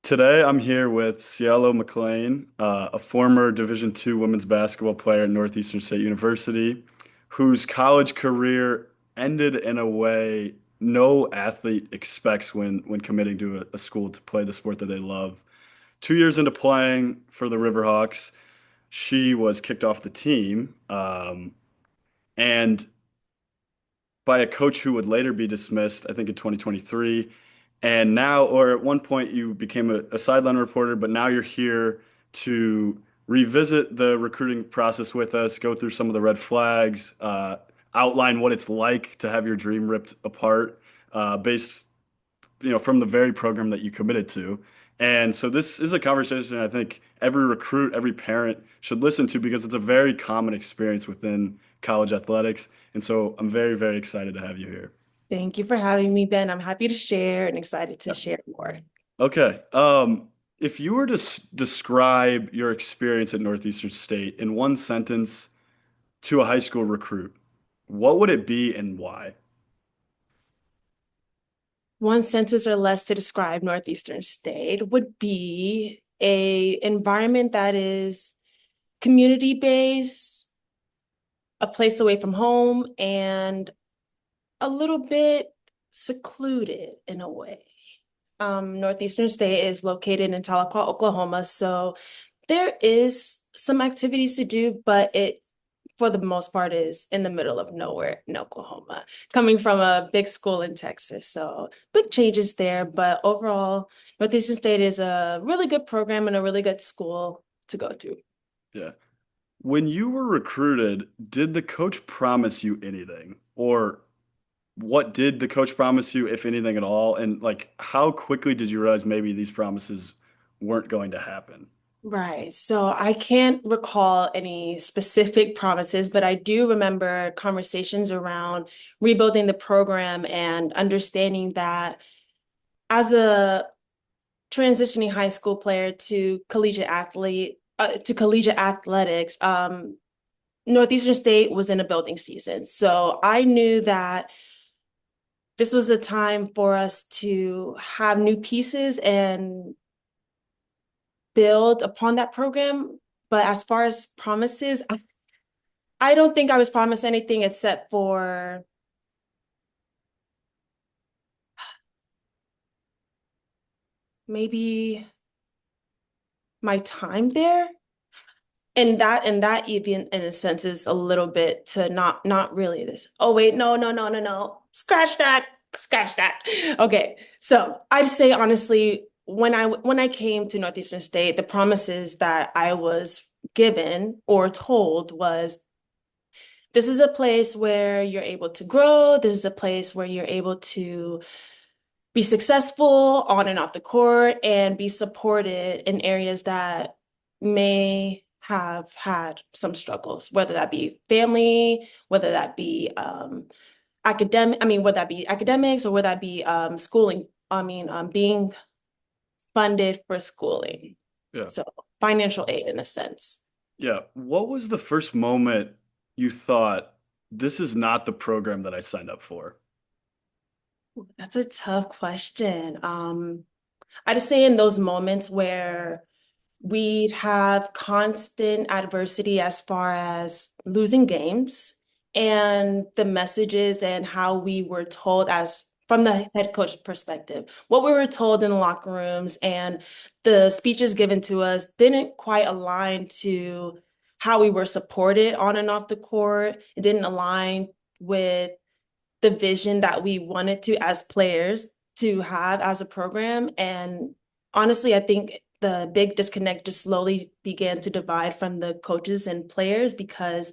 Today, I'm here with Cielo McLain, a former Division II women's basketball player at Northeastern State University, whose college career ended in a way no athlete expects when committing to a school to play the sport that they love. 2 years into playing for the Riverhawks, she was kicked off the team, and by a coach who would later be dismissed, I think in 2023. And now, or at one point, you became a sideline reporter, but now you're here to revisit the recruiting process with us, go through some of the red flags, outline what it's like to have your dream ripped apart, based, from the very program that you committed to. And so this is a conversation I think every recruit, every parent should listen to because it's a very common experience within college athletics. And so I'm very, very excited to have you here. Thank you for having me, Ben. I'm happy to share and excited to Yeah. share more. Okay. If you were to describe your experience at Northeastern State in one sentence to a high school recruit, what would it be and why? One sentence or less to describe Northeastern State would be a environment that is community-based, a place away from home, and a little bit secluded in a way. Northeastern State is located in Tahlequah, Oklahoma, so there is some activities to do, but it, for the most part, is in the middle of nowhere in Oklahoma, coming from a big school in Texas. So big changes there, but overall, Northeastern State is a really good program and a really good school to go to. Yeah. When you were recruited, did the coach promise you anything? Or what did the coach promise you, if anything at all? And like, how quickly did you realize maybe these promises weren't going to happen? Right. So I can't recall any specific promises, but I do remember conversations around rebuilding the program and understanding that as a transitioning high school player to collegiate athletics, Northeastern State was in a building season. So I knew that this was a time for us to have new pieces and build upon that program. But as far as promises, I don't think I was promised anything except for maybe my time there. And that even in a sense is a little bit to not really this. Oh wait, no. Scratch that. Scratch that. Okay. So I'd say honestly, when I came to Northeastern State, the promises that I was given or told was this is a place where you're able to grow. This is a place where you're able to be successful on and off the court and be supported in areas that may have had some struggles, whether that be family, whether that be whether that be academics or whether that be schooling, being funded for schooling. Yeah. So financial aid in a sense. Yeah. What was the first moment you thought, this is not the program that I signed up for? That's a tough question. I just say in those moments where we'd have constant adversity as far as losing games and the messages and how we were told as from the head coach perspective, what we were told in the locker rooms and the speeches given to us didn't quite align to how we were supported on and off the court. It didn't align with the vision that we wanted to as players to have as a program. And honestly, I think the big disconnect just slowly began to divide from the coaches and players because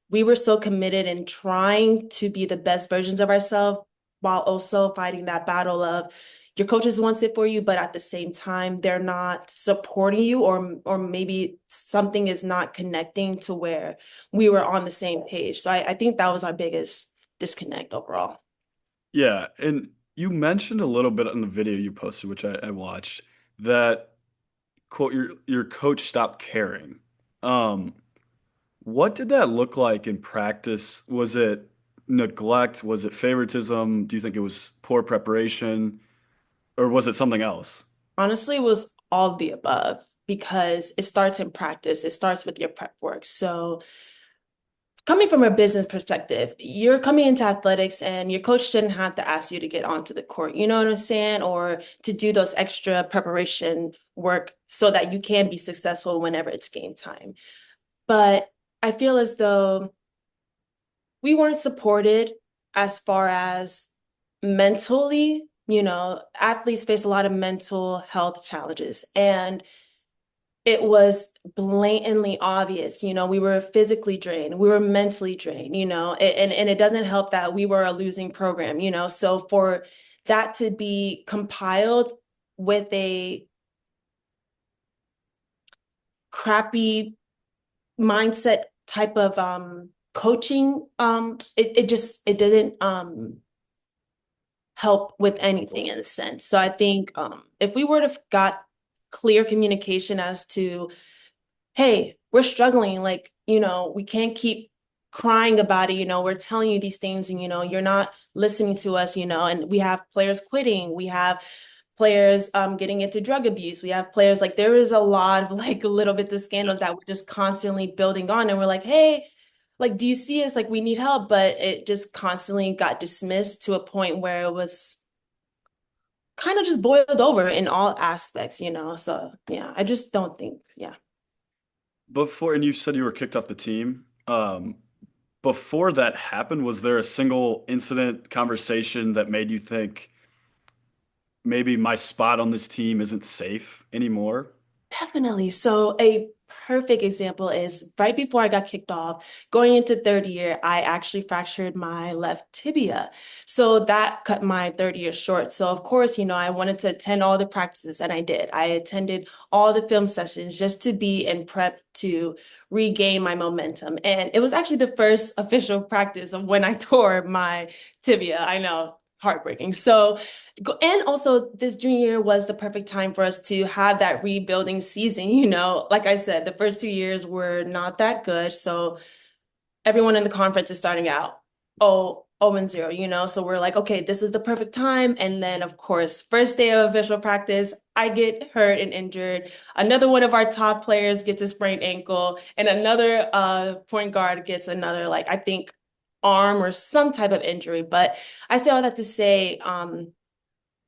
we were so committed in trying to be the best versions of ourselves while also fighting that battle of your coaches wants it for you, but at the same time, they're not supporting you, or maybe something is not connecting to where we were on the same page. So I think that was our biggest disconnect overall. Yeah. And you mentioned a little bit on the video you posted, which I watched, that quote, your coach stopped caring. Um, what did that look like in practice? Was it neglect? Was it favoritism? Do you think it was poor preparation? Or was it something else? Honestly, it was all of the above because it starts in practice. It starts with your prep work. So coming from a business perspective, you're coming into athletics and your coach shouldn't have to ask you to get onto the court. You know what I'm saying? Or to do those extra preparation work so that you can be successful whenever it's game time. But I feel as though we weren't supported as far as mentally, athletes face a lot of mental health challenges. And it was blatantly obvious, we were physically drained, we were mentally drained, and it doesn't help that we were a losing program, so for that to be compiled with a crappy mindset type of coaching, it didn't help with anything in a sense. So I think if we were to got clear communication as to hey, we're struggling. Like, we can't keep crying about it. We're telling you these things and, you're not listening to us, and we have players quitting. We have players getting into drug abuse. We have players like there is a lot of like little bits of Yeah. scandals that we're just constantly building on. And we're like, hey, like, do you see us? Like, we need help. But it just constantly got dismissed to a point where it was kind of just boiled over in all aspects, So yeah, I just don't think, yeah. Before, and you said you were kicked off the team. Before that happened, was there a single incident, conversation that made you think maybe my spot on this team isn't safe anymore? Definitely. So a perfect example is right before I got kicked off, going into third year, I actually fractured my left tibia. So that cut my third year short. So of course, I wanted to attend all the practices and I did. I attended all the film sessions just to be in prep to regain my momentum. And it was actually the first official practice of when I tore my tibia. I know, heartbreaking. So and also, this junior year was the perfect time for us to have that rebuilding season. Like I said, the first 2 years were not that good. So everyone in the conference is starting out 0-0, So we're like, okay, this is the perfect time. And then, of course, first day of official practice, I get hurt and injured. Another one of our top players gets a sprained ankle, and another point guard gets another, like, I think, arm or some type of injury. But I say all that to say,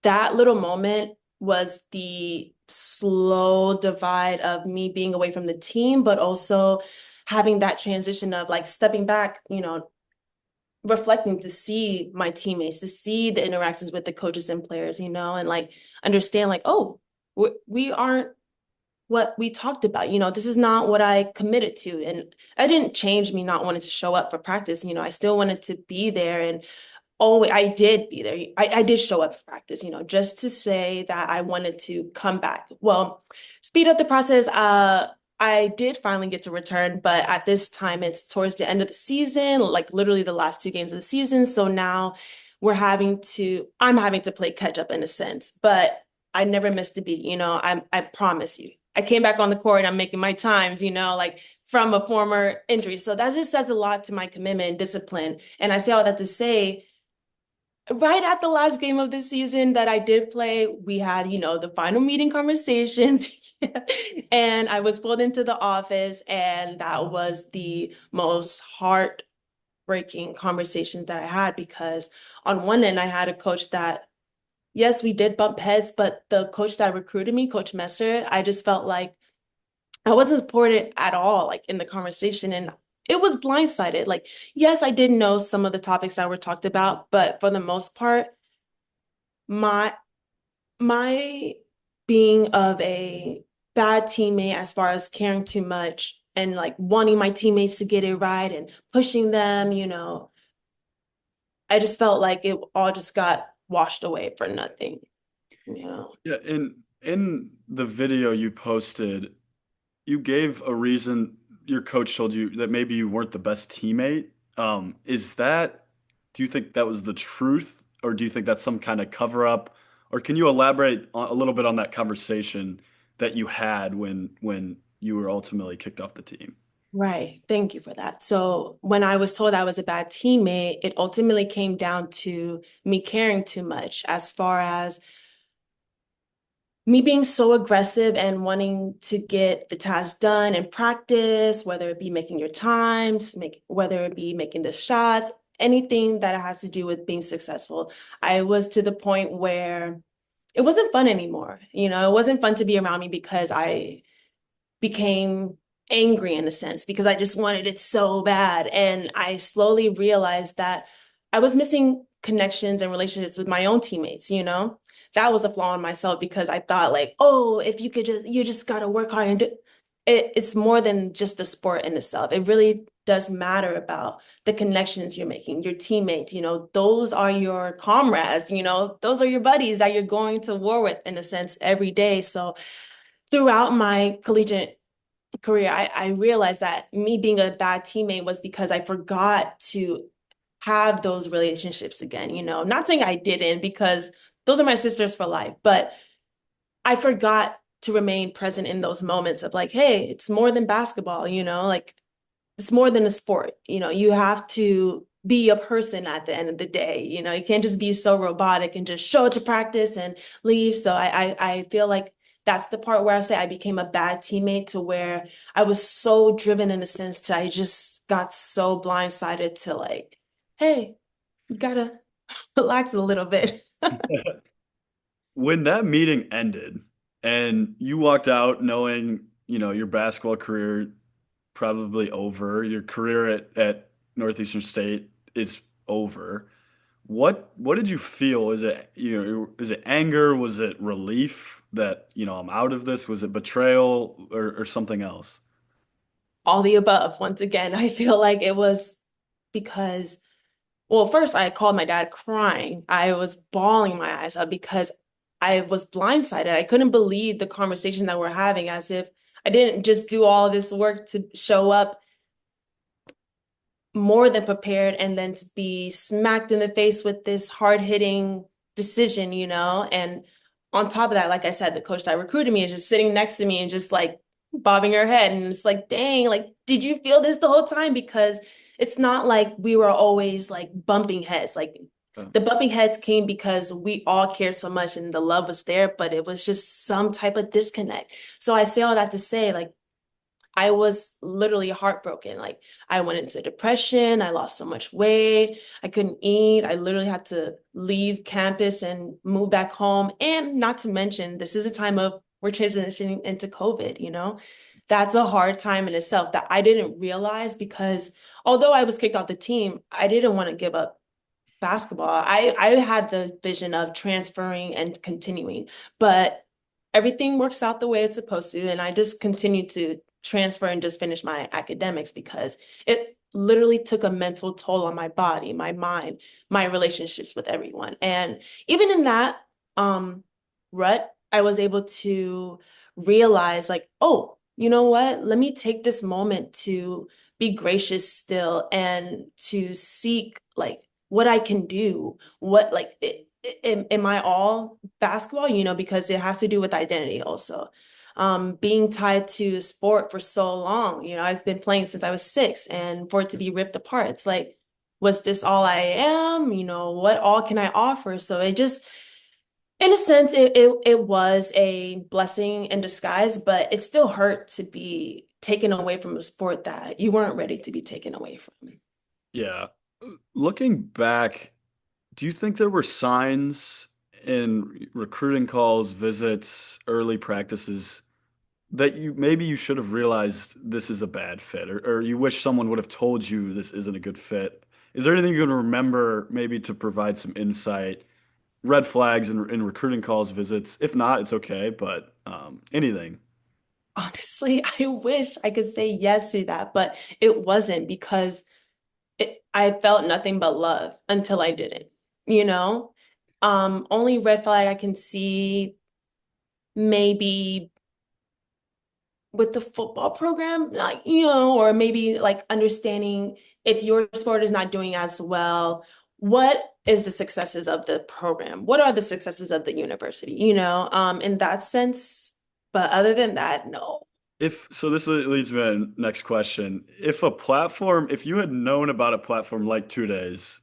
that little moment was the slow divide of me being away from the team, but also having that transition of like stepping back, reflecting to see my teammates, to see the interactions with the coaches and players, and like understand like, oh, we aren't what we talked about. This is not what I committed to. And I didn't change me not wanting to show up for practice. I still wanted to be there and oh, I did be there. I did show up for practice, just to say that I wanted to come back. Well, speed up the process. I did finally get to return, but at this time it's towards the end of the season, like literally the last two games of the season. So now I'm having to play catch up in a sense, but I never missed a beat, I promise you. I came back on the court and I'm making my times, like from a former injury. So that just says a lot to my commitment and discipline. And I say all that to say, right at the last game of the season that I did play, we had, the final meeting conversations. And I was pulled into the office, and that was the most heartbreaking conversations that I had because on one end, I had a coach that, yes, we did bump heads, but the coach that recruited me, Coach Messer, I just felt like I wasn't supported at all, like in the conversation. And it was blindsided. Like, yes, I did know some of the topics that were talked about, but for the most part, my my being of a bad teammate as far as caring too much and like wanting my teammates to get it right and pushing them, I just felt like it all just got washed away for nothing. Yeah, in the video you posted, you gave a reason your coach told you that maybe you weren't the best teammate. Is that, do you think that was the truth, or do you think that's some kind of cover up? Or can you elaborate a little bit on that conversation that you had when you were ultimately kicked off the team? Right. Thank you for that. So when I was told I was a bad teammate, it ultimately came down to me caring too much as far as me being so aggressive and wanting to get the task done in practice, whether it be making your times, whether it be making the shots, anything that has to do with being successful. I was to the point where it wasn't fun anymore. It wasn't fun to be around me because I became angry in a sense because I just wanted it so bad. And I slowly realized that I was missing connections and relationships with my own teammates. That was a flaw in myself because I thought like, oh, if you just gotta work hard and do it, it's more than just the sport in itself. It really does matter about the connections you're making, your teammates, those are your comrades, those are your buddies that you're going to war with in a sense every day. So throughout my collegiate career, I realized that me being a bad teammate was because I forgot to have those relationships again. Not saying I didn't because those are my sisters for life, but I forgot to remain present in those moments of like, hey, it's more than basketball, like it's more than a sport. You have to be a person at the end of the day. You can't just be so robotic and just show up to practice and leave. So I feel like that's the part where I say I became a bad teammate to where I was so driven in a sense to I just got so blindsided to like, hey, you gotta relax a little bit. When that meeting ended and you walked out knowing, your basketball career probably over, your career at Northeastern State is over. What did you feel? Is it anger? Was it relief that, I'm out of this? Was it betrayal or something else? All the above. Once again, I feel like it was because well, first I called my dad crying. I was bawling my eyes out because I was blindsided. I couldn't believe the conversation that we're having as if I didn't just do all this work to show up more than prepared and then to be smacked in the face with this hard-hitting decision. And on top of that, like I said, the coach that recruited me is just sitting next to me and just like bobbing her head. And it's like, dang, like, did you feel this the whole time? Because it's not like we were always like bumping heads. Like Uh, the bumping heads came because we all cared so much and the love was there, but it was just some type of disconnect. So I say all that to say, like, I was literally heartbroken. Like I went into depression. I lost so much weight. I couldn't eat. I literally had to leave campus and move back home. And not to mention, this is a time of we're transitioning into COVID. That's a hard time in itself that I didn't realize because although I was kicked off the team, I didn't want to give up basketball. I had the vision of transferring and continuing, but everything works out the way it's supposed to. And I just continued to transfer and just finish my academics because it literally took a mental toll on my body, my mind, my relationships with everyone. And even in that rut, I was able to realize like, oh, you know what? Let me take this moment to be gracious still and to seek like what I can do, what like am I all basketball, because it has to do with identity also. Being tied to sport for so long, I've been playing since I was 6, and for it to be ripped apart, it's like, was this all I am? What all can I offer? So it just, in a sense, it was a blessing in disguise, but it still hurt to be taken away from a sport that you weren't ready to be taken away from. yeah. Looking back, do you think there were signs in recruiting calls, visits, early practices that you should have realized this is a bad fit, or you wish someone would have told you this isn't a good fit? Is there anything you can remember maybe to provide some insight, red flags in recruiting calls, visits? If not, it's okay, but anything. Honestly, I wish I could say yes to that, but it wasn't because I felt nothing but love until I didn't, you know? Only red flag I can see maybe with the football program, like, or maybe like understanding if your sport is not doing as well, what is the successes of the program? What are the successes of the university, in that sense. But other than that, no. If so, this leads me to the next question. If you had known about a platform like 2 days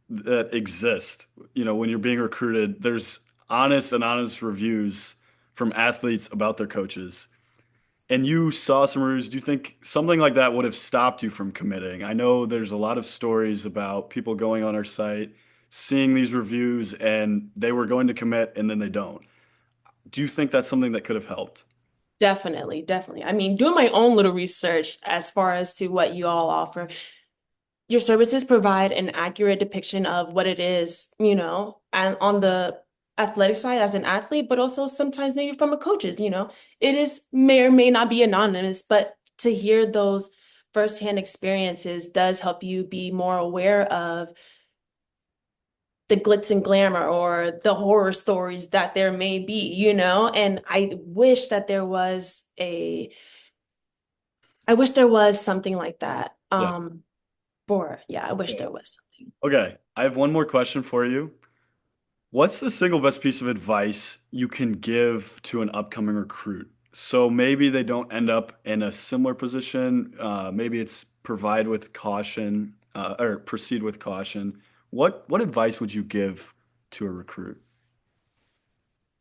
that exist, when you're being recruited, there's honest reviews from athletes about their coaches, and you saw some reviews, do you think something like that would have stopped you from committing? I know there's a lot of stories about people going on our site, seeing these reviews, and they were going to commit and then they don't. Do you think that's something that could have helped? Definitely, definitely. I mean, doing my own little research as far as to what you all offer. Your services provide an accurate depiction of what it is, and on the athletic side as an athlete, but also sometimes maybe from a coach's, it is may or may not be anonymous, but to hear those firsthand experiences does help you be more aware of the glitz and glamour or the horror stories that there may be, and I wish there was something like that. Yeah. I wish Yeah. there was something. Okay, I have one more question for you. What's the single best piece of advice you can give to an upcoming recruit? So maybe they don't end up in a similar position. Maybe it's provide with caution, or proceed with caution. What advice would you give to a recruit?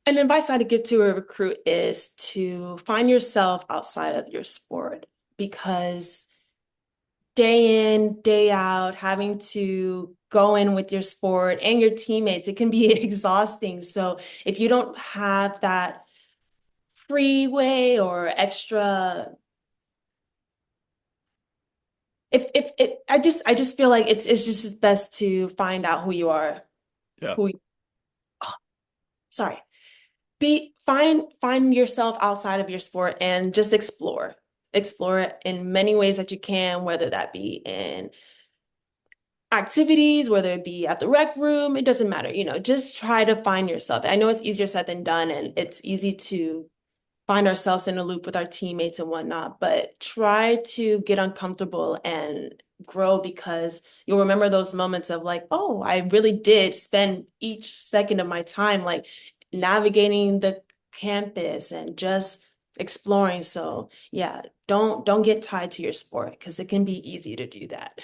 An advice I'd give to a recruit is to find yourself outside of your sport because day in, day out, having to go in with your sport and your teammates, it can be exhausting. So if you don't have that freeway or extra, if it, I just feel like it's just best to find out who you are, Yeah. who, oh, sorry. Find yourself outside of your sport and just explore it in many ways that you can, whether that be in activities, whether it be at the rec room, it doesn't matter, just try to find yourself. I know it's easier said than done, and it's easy to find ourselves in a loop with our teammates and whatnot, but try to get uncomfortable and grow because you'll remember those moments of like, oh, I really did spend each second of my time like navigating the campus and just exploring. So yeah, don't get tied to your sport because it can be easy to do that.